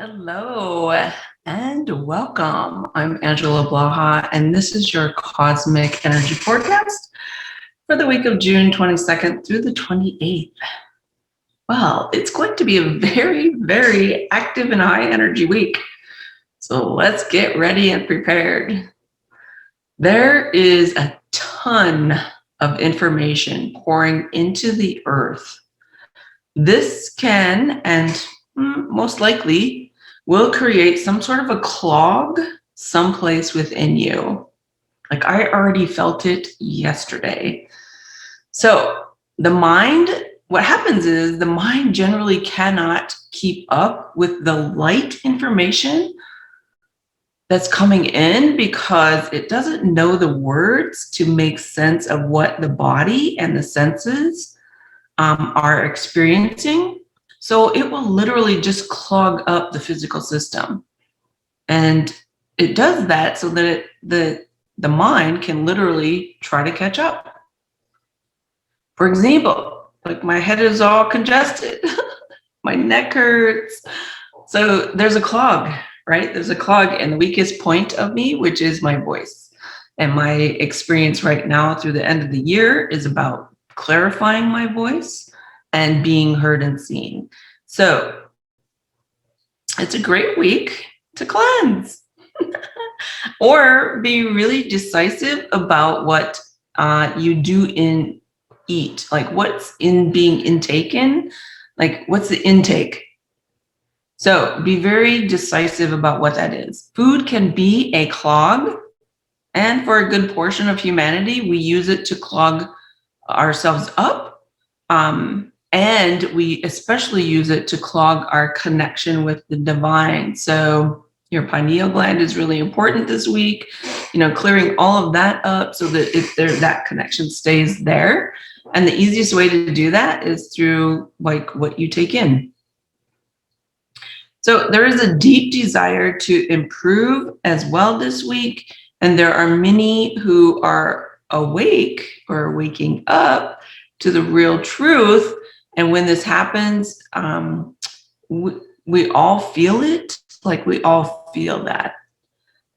Hello and welcome. I'm Angela Blaha, and this is your Cosmic Energy Forecast for the week of June 22nd through the 28th. Well, it's going to be a very, very active and high energy week. So let's get ready and prepared. There is a ton of information pouring into the earth. This can, and most likely, will create some sort of a clog someplace within you. Like I already felt it yesterday. So the mind, what happens is the mind generally cannot keep up with the light information that's coming in because it doesn't know the words to make sense of what the body and the senses are experiencing. So it will literally just clog up the physical system. And it does that so that the mind can literally try to catch up. For example, like my head is all congested, my neck hurts. So there's a clog, right? There's a clog in the weakest point of me, which is my voice. And my experience right now through the end of the year is about clarifying my voice and being heard and seen. So it's a great week to cleanse or be really decisive about what you do eat, like what's in being intaken, like what's the intake. So be very decisive about what that is. Food can be a clog, and for a good portion of humanity, we use it to clog ourselves up. And we especially use it to clog our connection with the divine. So your pineal gland is really important this week, clearing all of that up so that that connection stays there. And the easiest way to do that is through like what you take in. So there is a deep desire to improve as well this week. And there are many who are awake or waking up to the real truth. And when this happens, we all feel it, like we all feel that.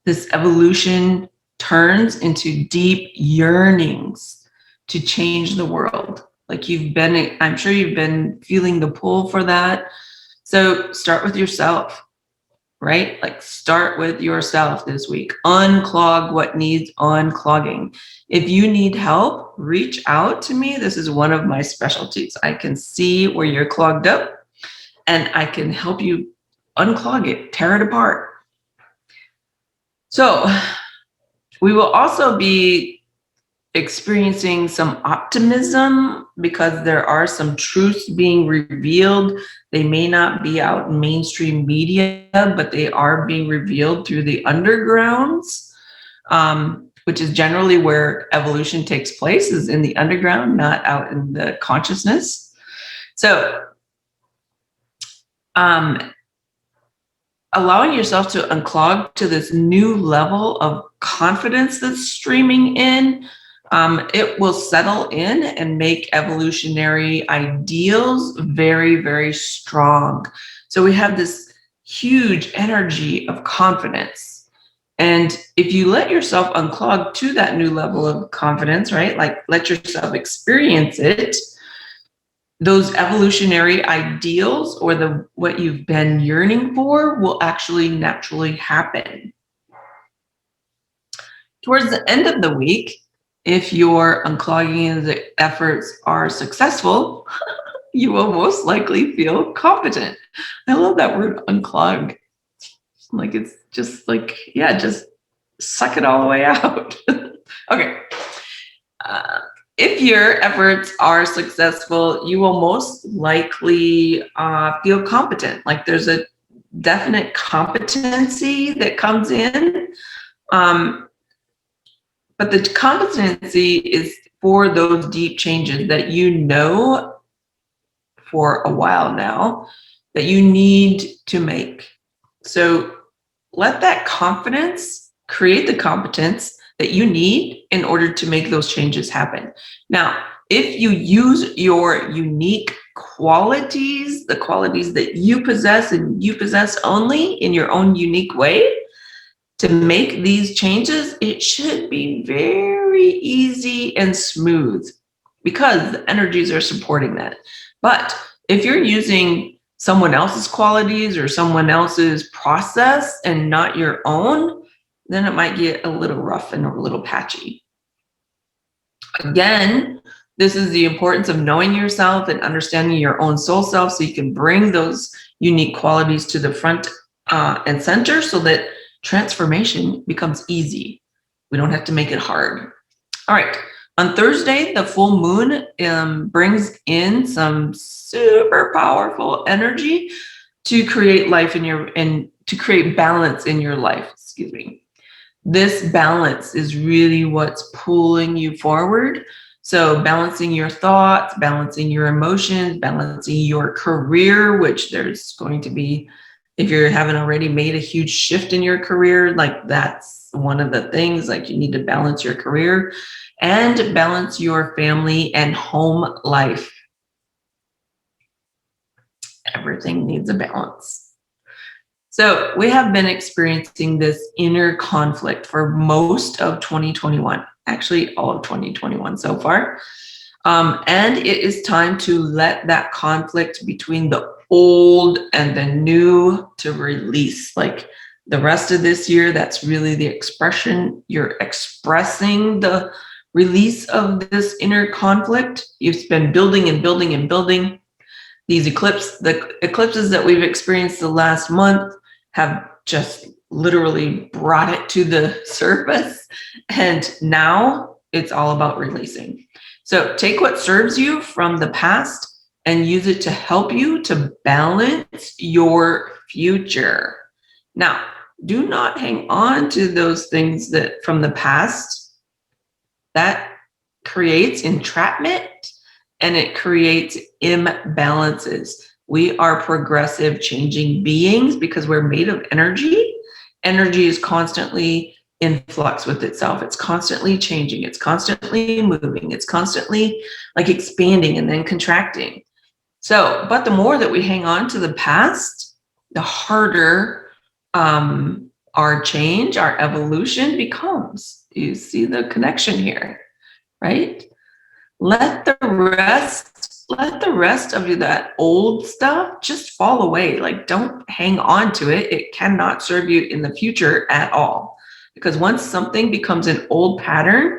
This evolution turns into deep yearnings to change the world. Like I'm sure you've been feeling the pull for that. So start with yourself, right? Like start with yourself this week. Unclog what needs unclogging. If you need help, reach out to me. This is one of my specialties. I can see where you're clogged up and I can help you unclog it, tear it apart. So we will also be experiencing some optimism because there are some truths being revealed. They may not be out in mainstream media, but they are being revealed through the undergrounds, which is generally where evolution takes place, is in the underground, not out in the consciousness. So allowing yourself to unclog to this new level of confidence that's streaming in, it will settle in and make evolutionary ideals very, very strong. So we have this huge energy of confidence. And if you let yourself unclog to that new level of confidence, right? Like let yourself experience it, those evolutionary ideals or what you've been yearning for will actually naturally happen. Towards the end of the week, if your unclogging efforts are successful, you will most likely feel competent. I love that word unclog. Like it's just like, yeah, just suck it all the way out. Okay. If your efforts are successful, you will most likely feel competent. Like there's a definite competency that comes in. But the competency is for those deep changes that you know for a while now that you need to make. So let that confidence create the competence that you need in order to make those changes happen. Now, if you use your unique qualities, the qualities that you possess and you possess only in your own unique way, to make these changes, it should be very easy and smooth because the energies are supporting that. But if you're using someone else's qualities or someone else's process and not your own, then it might get a little rough and a little patchy. Again, this is the importance of knowing yourself and understanding your own soul self so you can bring those unique qualities to the front and center so that transformation becomes easy. We don't have to make it hard. All right. On Thursday, the full moon brings in some super powerful energy to create life and to create balance in your life. Excuse me. This balance is really what's pulling you forward. So balancing your thoughts, balancing your emotions, balancing your career, which there's going to be, if you haven't already made a huge shift in your career, like that's one of the things, like you need to balance your career and balance your family and home life. Everything needs a balance. So we have been experiencing this inner conflict for most of 2021, actually all of 2021 so far. And it is time to let that conflict between the old and the new to release. Like the rest of this year, that's really the expression. You're expressing the release of this inner conflict. You've been building and building and building. The eclipses that we've experienced the last month have just literally brought it to the surface. And now it's all about releasing. So take what serves you from the past and use it to help you to balance your future. Now, do not hang on to those things that from the past. That creates entrapment and it creates imbalances. We are progressive, changing beings because we're made of energy. Energy is constantly in flux with itself. It's constantly changing. It's constantly moving. It's constantly like expanding and then contracting. So, but the more that we hang on to the past, the harder our change, our evolution becomes. You see the connection here, right? Let the rest of that old stuff just fall away. Like, don't hang on to it. It cannot serve you in the future at all. Because once something becomes an old pattern,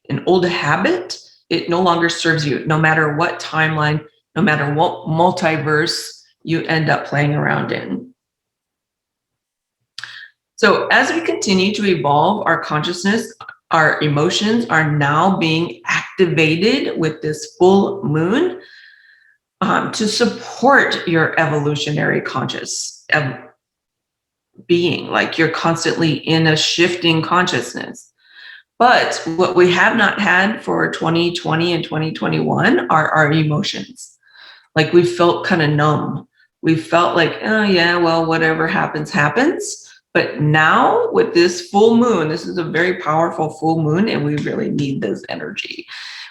an old habit, it no longer serves you, no matter what timeline, no matter what multiverse you end up playing around in. So as we continue to evolve, our consciousness, our emotions are now being activated with this full moon to support your evolutionary conscious being. Like you're constantly in a shifting consciousness. But what we have not had for 2020 and 2021 are our emotions. Like we felt kind of numb. We felt like, oh yeah, well, whatever happens, happens. But now with this full moon, this is a very powerful full moon, and we really need this energy.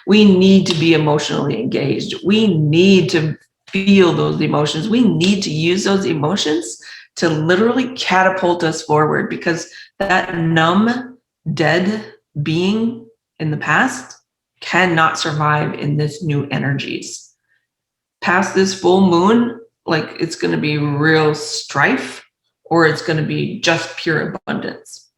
We need to be emotionally engaged. We need to feel those emotions. We need to use those emotions to literally catapult us forward, because that numb, dead being in the past cannot survive in this new energies. Past this full moon, like it's going to be real strife, or it's going to be just pure abundance.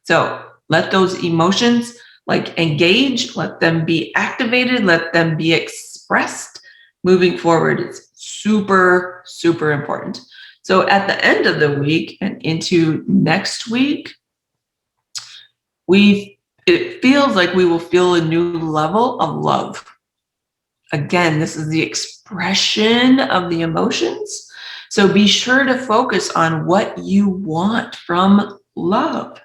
So let those emotions like engage, let them be activated, let them be expressed moving forward. It's super, super important. So at the end of the week and into next week, it feels like we will feel a new level of love. Again, this is the expression of the emotions. So be sure to focus on what you want from love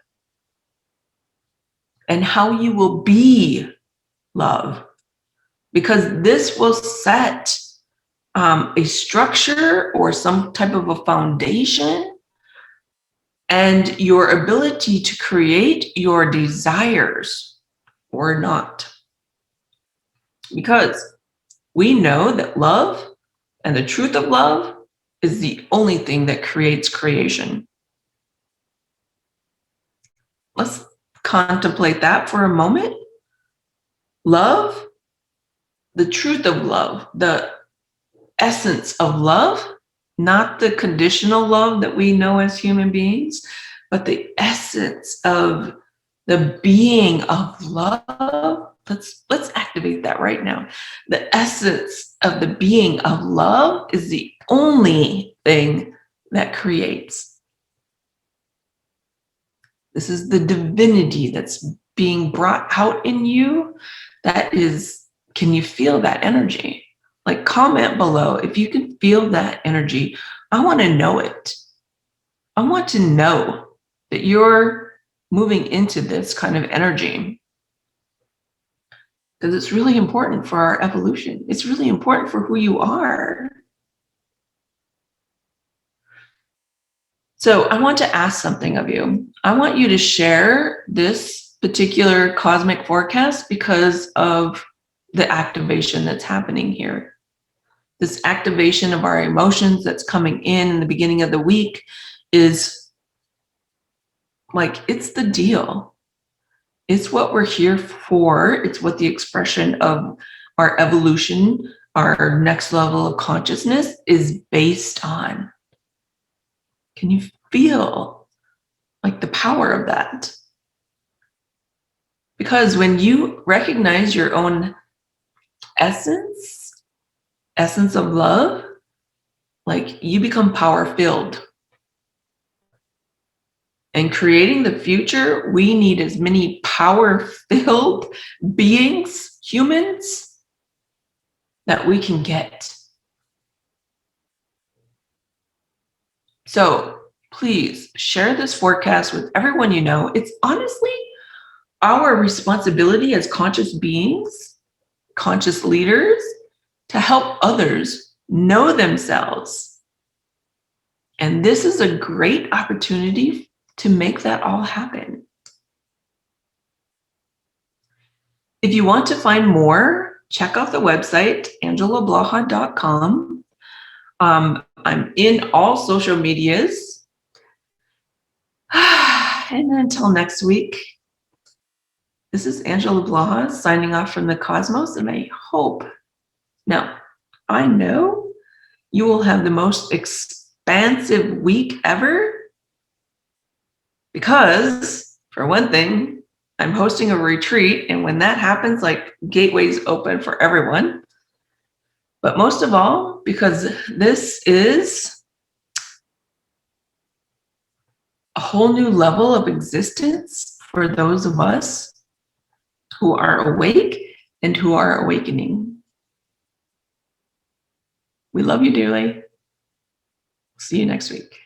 and how you will be love, because this will set a structure or some type of a foundation and your ability to create your desires or not. because we know that love and the truth of love is the only thing that creates creation. Let's contemplate that for a moment. Love, the truth of love, the essence of love, not the conditional love that we know as human beings, but the essence of the being of love. Let's activate that right now. The essence of the being of love is the only thing that creates. This is the divinity that's being brought out in you. That is, can you feel that energy? Like, comment below if you can feel that energy. I want to know it. I want to know that you're moving into this kind of energy, because it's really important for our evolution. It's really important for who you are. So I want to ask something of you. I want you to share this particular cosmic forecast because of the activation that's happening here. This activation of our emotions that's coming in the beginning of the week is like, it's the deal. It's what we're here for. It's what the expression of our evolution, our next level of consciousness is based on. Can you feel like the power of that? Because when you recognize your own essence of love, like, you become power filled. And creating the future, we need as many power-filled beings, humans, that we can get. So please share this forecast with everyone you know. It's honestly our responsibility as conscious beings, conscious leaders, to help others know themselves. And this is a great opportunity to make that all happen. If you want to find more, check out the website, angelablaha.com. I'm in all social medias. And until next week, this is Angela Blaha signing off from the cosmos, and I know you will have the most expansive week ever, because, for one thing, I'm hosting a retreat, and when that happens, like, gateways open for everyone. But most of all, because this is a whole new level of existence for those of us who are awake and who are awakening. We love you dearly. See you next week.